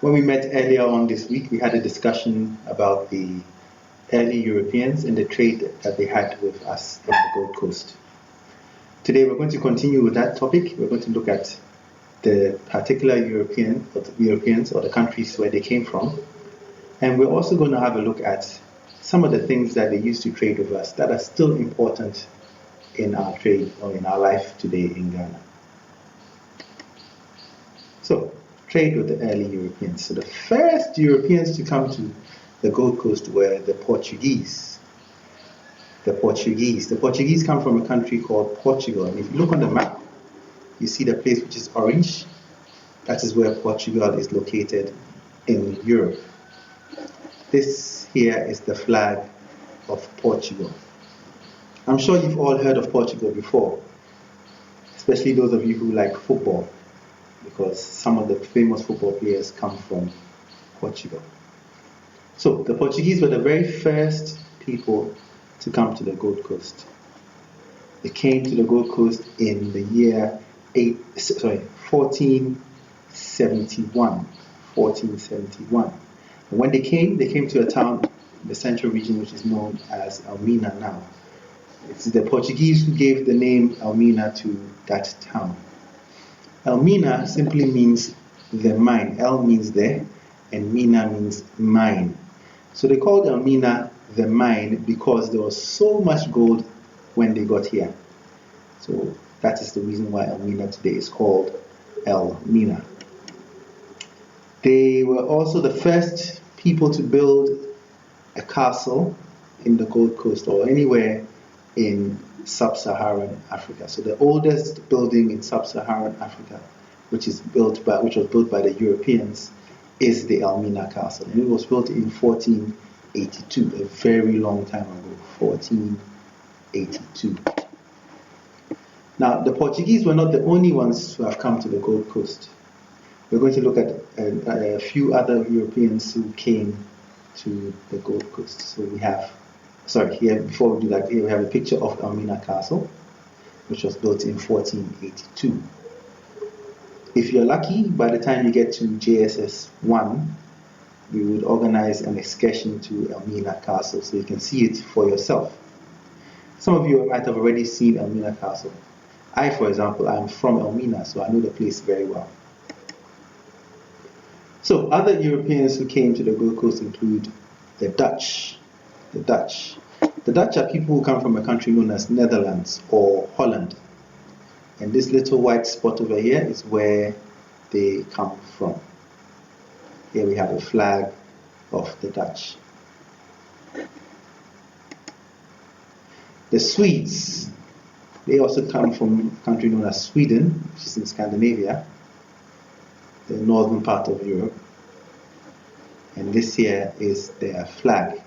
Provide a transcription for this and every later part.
When we met earlier on this week, we had a discussion about the early Europeans and the trade that they had with us on the Gold Coast. Today we're going to continue with that topic. We're going to look at the particular Europeans or the countries where they came from. And we're also going to have a look at some of the things that they used to trade with us that are still important in our trade or in our life today in Ghana. So, trade with the early Europeans. So the first Europeans to come to the Gold Coast were the Portuguese. The Portuguese come from a country called Portugal. And if you look on the map, you see the place which is orange. That is where Portugal is located in Europe. This here is the flag of Portugal. I'm sure you've all heard of Portugal before, especially those of you who like football, because some of the famous football players come from Portugal. So the Portuguese were the very first people to come to the Gold Coast. They came to the Gold Coast in the year 1471. And when they came to a town in the central region which is known as Elmina now. It's the Portuguese who gave the name Elmina to that town. Elmina simply means the mine. El means there, and Mina means mine. So they called Elmina the mine because there was so much gold when they got here. So that is the reason why Elmina today is called Elmina. They were also the first people to build a castle in the Gold Coast or anywhere in sub-Saharan Africa. So the oldest building in sub-Saharan Africa, which was built by the Europeans, is the Elmina Castle. And it was built in 1482, a very long time ago, 1482. Now, the Portuguese were not the only ones who have come to the Gold Coast. We're going to look at a few other Europeans who came to the Gold Coast. So we have, here, before we do that, here we have a picture of Elmina Castle, which was built in 1482. If you're lucky, by the time you get to JSS 1, we would organize an excursion to Elmina Castle so you can see it for yourself. Some of you might have already seen Elmina Castle. I, for example, I'm from Elmina, so I know the place very well. So other Europeans who came to the Gold Coast include the Dutch. The Dutch are people who come from a country known as Netherlands or Holland. And this little white spot over here is where they come from. Here we have a flag of the Dutch. The Swedes, they also come from a country known as Sweden, which is in Scandinavia, the northern part of Europe. And this here is their flag.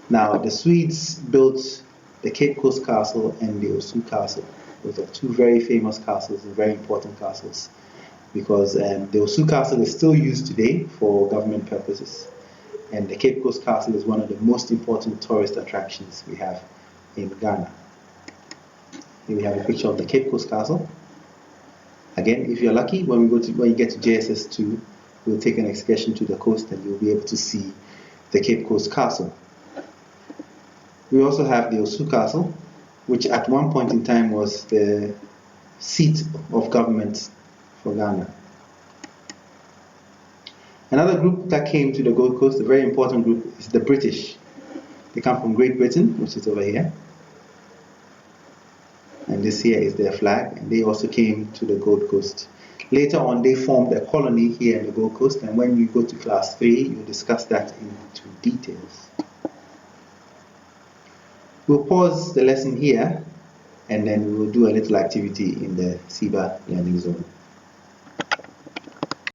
Now, the Swedes built the Cape Coast Castle and the Osu Castle. Those are two very famous castles and very important castles, because the Osu Castle is still used today for government purposes, and the Cape Coast Castle is one of the most important tourist attractions we have in Ghana. Here we have a picture of the Cape Coast Castle. Again, if you're lucky, when you get to JSS 2, we'll take an excursion to the coast and you'll be able to see the Cape Coast Castle. We also have the Osu Castle, which at one point in time was the seat of government for Ghana. Another group that came to the Gold Coast, a very important group, is the British. They come from Great Britain, which is over here. And this here is their flag, and they also came to the Gold Coast. Later on, they formed a colony here in the Gold Coast, and when you go to class 3, you'll discuss that into details. We'll pause the lesson here, and then we will do a little activity in the SIBA learning zone.